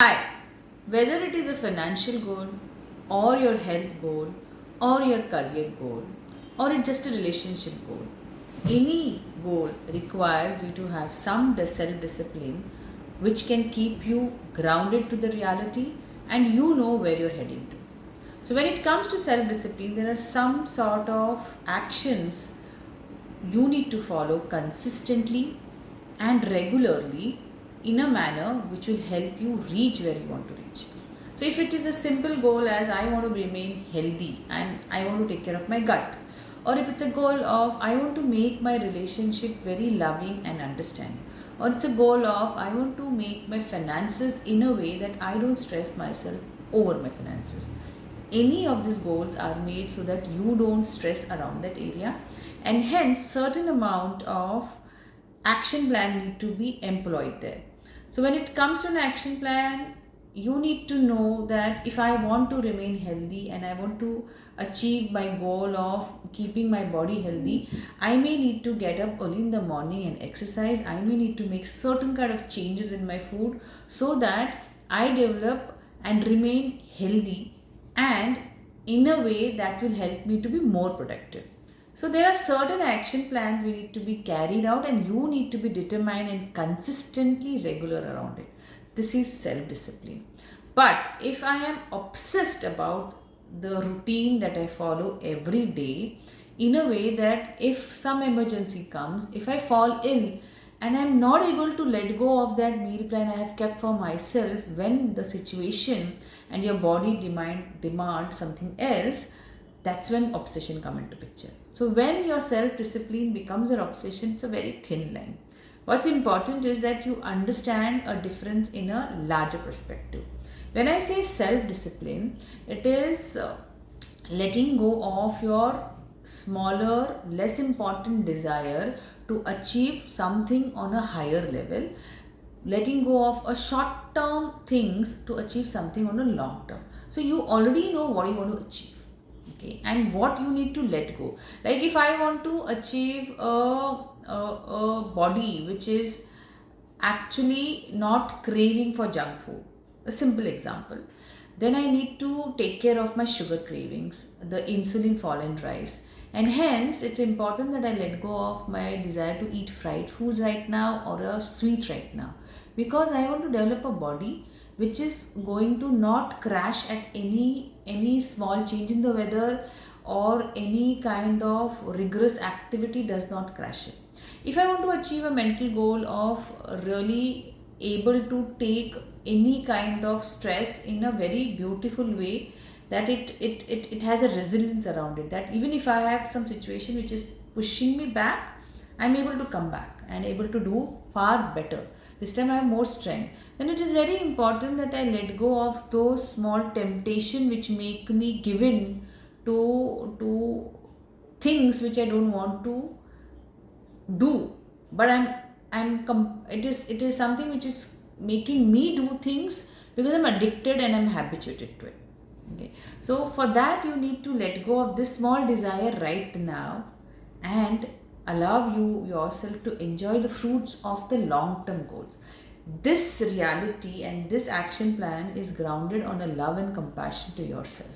Hi, whether it is a financial goal or your health goal or your career goal or it's just a relationship goal, any goal requires you to have some self discipline which can keep you grounded to the reality and you know where you're heading to. So, when it comes to self discipline, there are some sort of actions you need to follow consistently and regularly in a manner which will help you reach where you want to reach. So, if it is a simple goal as I want to remain healthy and I want to take care of my gut, or if it's a goal of I want to make my relationship very loving and understanding, or it's a goal of I want to make my finances in a way that I don't stress myself over my finances. Any of these goals are made so that you don't stress around that area, and hence certain amount of action plan need to be employed there. So when it comes to an action plan, you need to know that if I want to remain healthy and I want to achieve my goal of keeping my body healthy, I may need to get up early in the morning and exercise. I may need to make certain kind of changes in my food so that I develop and remain healthy, and in a way that will help me to be more productive. So there are certain action plans we need to be carried out and you need to be determined and consistently regular around it. This is self-discipline. But if I am obsessed about the routine that I follow every day in a way that if some emergency comes, if I fall ill and I'm not able to let go of that meal plan I have kept for myself when the situation and your body demand something else, that's when obsession come into picture. So when your self discipline becomes an obsession, it's a very thin line. What's important is that you understand a difference in a larger perspective. When I say self discipline, it is letting go of your smaller, less important desire to achieve something on a higher level, letting go of a short term things to achieve something on a long term. So you already know what you want to achieve, okay, and what you need to let go. Like if I want to achieve a body which is actually not craving for junk food, a simple example, then I need to take care of my sugar cravings, the insulin fall and rise, and hence it's important that I let go of my desire to eat fried foods right now or a sweet right now, because I want to develop a body which is going to not crash at any small change in the weather, or any kind of rigorous activity does not crash it. If I want to achieve a mental goal of really able to take any kind of stress in a very beautiful way, that it has a resilience around it, that even if I have some situation which is pushing me back, I'm able to come back and able to do far better. This time I have more strength. Then it is very important that I let go of those small temptation which make me give in to things which I don't want to do, but it is something which is making me do things because I'm addicted and I'm habituated to it. Okay, so for that you need to let go of this small desire right now and allow you yourself to enjoy the fruits of the long term goals. This reality and this action plan is grounded on a love and compassion to yourself,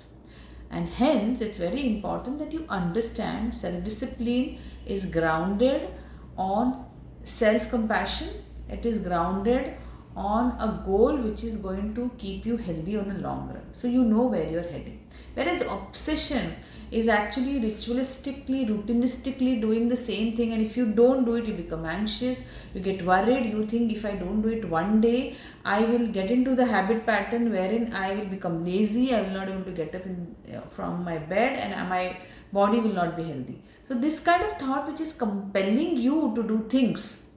and hence it's very important that you understand self discipline is grounded on self compassion. It is grounded on a goal which is going to keep you healthy on a long run, so you know where you're heading. Whereas obsession is actually ritualistically, routinistically doing the same thing, and if you don't do it, you become anxious, you get worried, you think if I don't do it one day, I will get into the habit pattern wherein I will become lazy, I will not able to get up from my bed, and my body will not be healthy. So this kind of thought which is compelling you to do things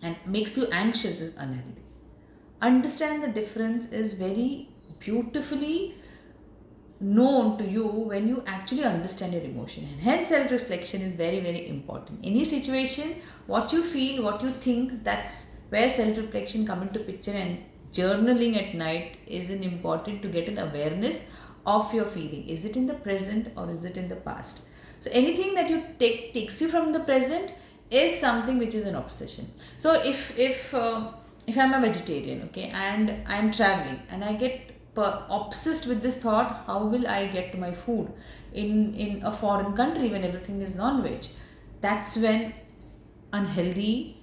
and makes you anxious is unhealthy. Understand the difference is very beautifully known to you when you actually understand your emotion, and hence self reflection is very very important. Any situation, what you feel, what you think, that's where self reflection come into picture, and journaling at night is an important to get an awareness of your feeling. Is it in the present or is it in the past? So anything that you takes you from the present is something which is an obsession. So if if I'm a vegetarian, okay, and I'm traveling and I get obsessed with this thought, how will I get my food in a foreign country when everything is non-veg? That's when unhealthy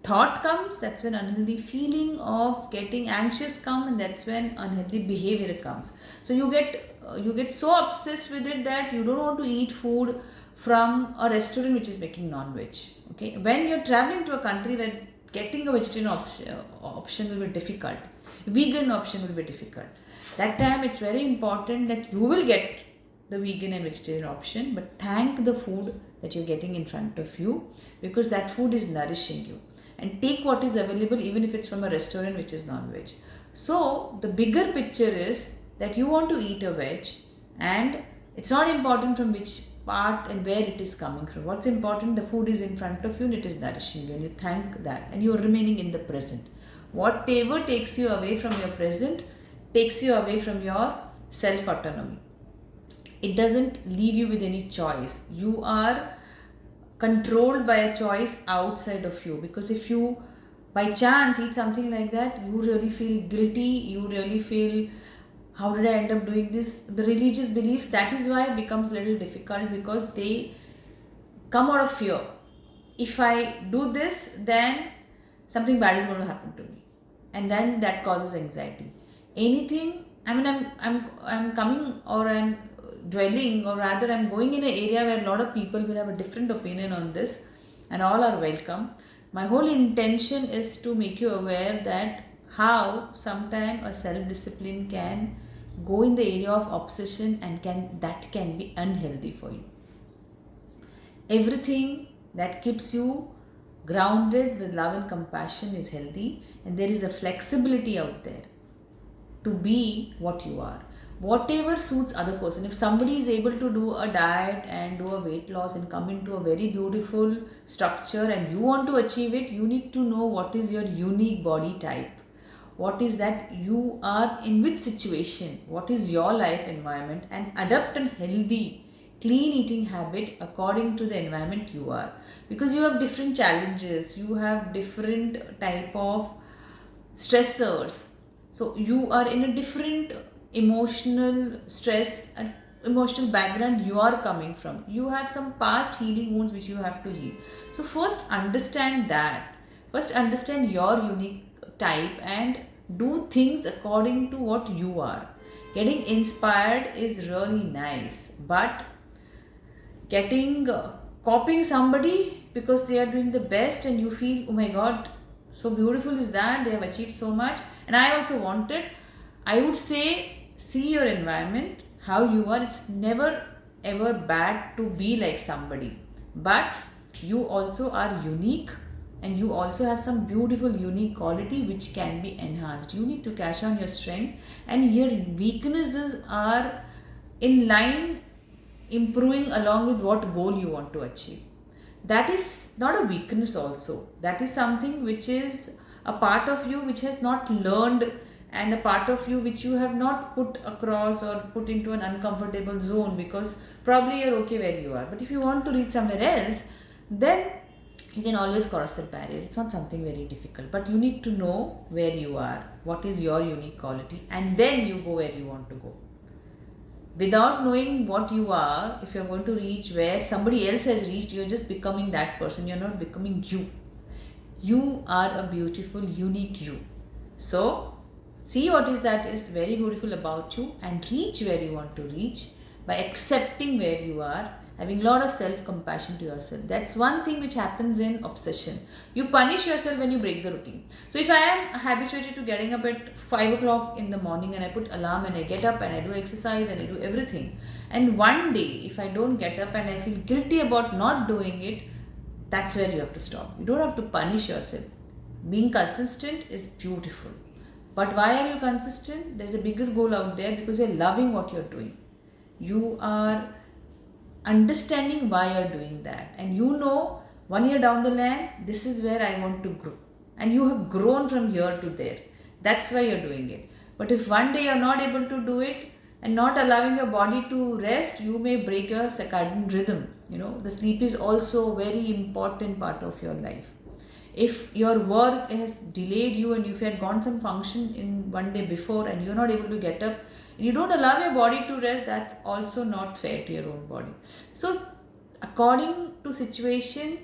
thought comes, that's when unhealthy feeling of getting anxious come, and that's when unhealthy behavior comes. So you get so obsessed with it that you don't want to eat food from a restaurant which is making non-veg. Okay, when you're traveling to a country where getting a vegetarian option will be difficult, vegan option will be difficult, that time it's very important that you will get the vegan and vegetarian option, but thank the food that you're getting in front of you, because that food is nourishing you, and take what is available even if it's from a restaurant which is non-veg. So the bigger picture is that you want to eat a veg, and it's not important from which part and where it is coming from. What's important, the food is in front of you and it is nourishing you, and you thank that, and you're remaining in the present. Whatever takes you away from your present takes you away from your self autonomy. It doesn't leave you with any choice. You are controlled by a choice outside of you, because if you by chance eat something like that, you really feel guilty, you really feel, how did I end up doing this? The religious beliefs, that is why it becomes a little difficult, because they come out of fear. If I do this, then something bad is going to happen to me, and then that causes anxiety. Anything, I mean, I'm coming, or I'm dwelling, or rather I'm going in an area where a lot of people will have a different opinion on this, and all are welcome. My whole intention is to make you aware that how sometimes a self-discipline can go in the area of obsession, and can be unhealthy for you. Everything that keeps you grounded with love and compassion is healthy, and there is a flexibility out there to be what you are. Whatever suits other person. If somebody is able to do a diet and do a weight loss and come into a very beautiful structure, and you want to achieve it, you need to know what is your unique body type. What is that you are in, which situation, what is your life environment, and adopt a healthy, clean eating habit according to the environment you are. Because you have different challenges, you have different type of stressors. So you are in a different emotional stress and emotional background you are coming from. You have some past healing wounds which you have to heal. So first understand that. First understand your unique type and do things according to what you are. Getting inspired is really nice, but getting copying somebody because they are doing the best and you feel, oh my god, so beautiful is that, they have achieved so much and I also want it. I would say, see your environment, how you are. It's never ever bad to be like somebody, but you also are unique and you also have some beautiful unique quality which can be enhanced. You need to cash on your strength, and your weaknesses are in line improving along with what goal you want to achieve. That is not a weakness also. That is something which is a part of you which has not learned, and a part of you which you have not put across or put into an uncomfortable zone, because probably you're okay where you are. But if you want to reach somewhere else, then you can always cross that barrier. It's not something very difficult, but you need to know where you are, what is your unique quality, and then you go where you want to go. Without knowing what you are, if you're going to reach where somebody else has reached, you're just becoming that person. You're not becoming you. You are a beautiful, unique you. So, see what is that is very beautiful about you and reach where you want to reach by accepting where you are, having a lot of self-compassion to yourself. That's one thing which happens in obsession. You punish yourself when you break the routine. So if I am habituated to getting up at 5 o'clock in the morning and I put alarm and I get up and I do exercise and I do everything, and one day if I don't get up and I feel guilty about not doing it, that's where you have to stop. You don't have to punish yourself. Being consistent is beautiful. But why are you consistent? There's a bigger goal out there, because you're loving what you're doing. You are understanding why you're doing that, and you know 1 year down the line, this is where I want to grow, and you have grown from here to there. That's why you're doing it. But if one day you're not able to do it and not allowing your body to rest, you may break your circadian rhythm. The sleep is also a very important part of your life. If your work has delayed you and if you had gone some function in one day before and you're not able to get up, and you don't allow your body to rest, that's also not fair to your own body. So according to situation,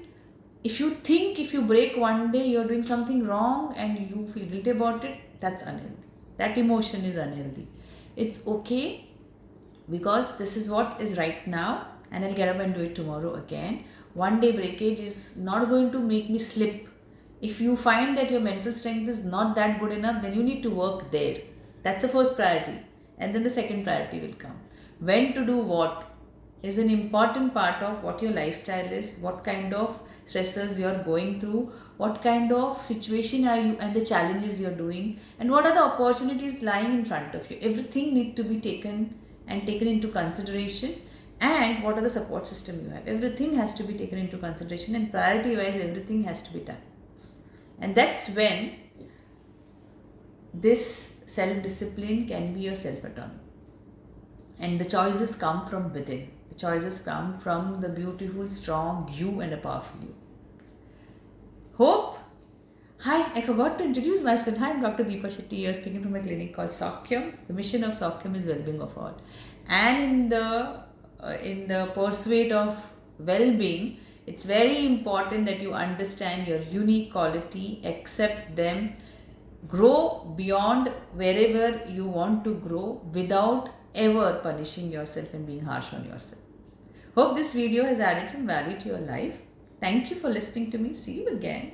if you think if you break one day you're doing something wrong and you feel guilty about it, that's unhealthy. That emotion is unhealthy. It's okay, because this is what is right now and I'll get up and do it tomorrow again. One day breakage is not going to make me slip. If you find that your mental strength is not that good enough, then you need to work there. That's the first priority. And then the second priority will come. When to do what is an important part of what your lifestyle is, what kind of stressors you're going through, what kind of situation are you and the challenges you're doing, and what are the opportunities lying in front of you. Everything need to be taken into consideration, and what are the support system you have. Everything has to be taken into consideration, and priority wise everything has to be done. And that's when this self-discipline can be your self-autonomy. And the choices come from within. The choices come from the beautiful, strong you and a powerful you. Hope. Hi, I forgot to introduce myself. Hi, I'm Dr. Deepa Shetty here, speaking from a clinic called Saukyam. The mission of Saukyam is well-being of all. And in the pursuit of well-being, it's very important that you understand your unique quality, accept them, grow beyond wherever you want to grow without ever punishing yourself and being harsh on yourself. Hope this video has added some value to your life. Thank you for listening to me. See you again.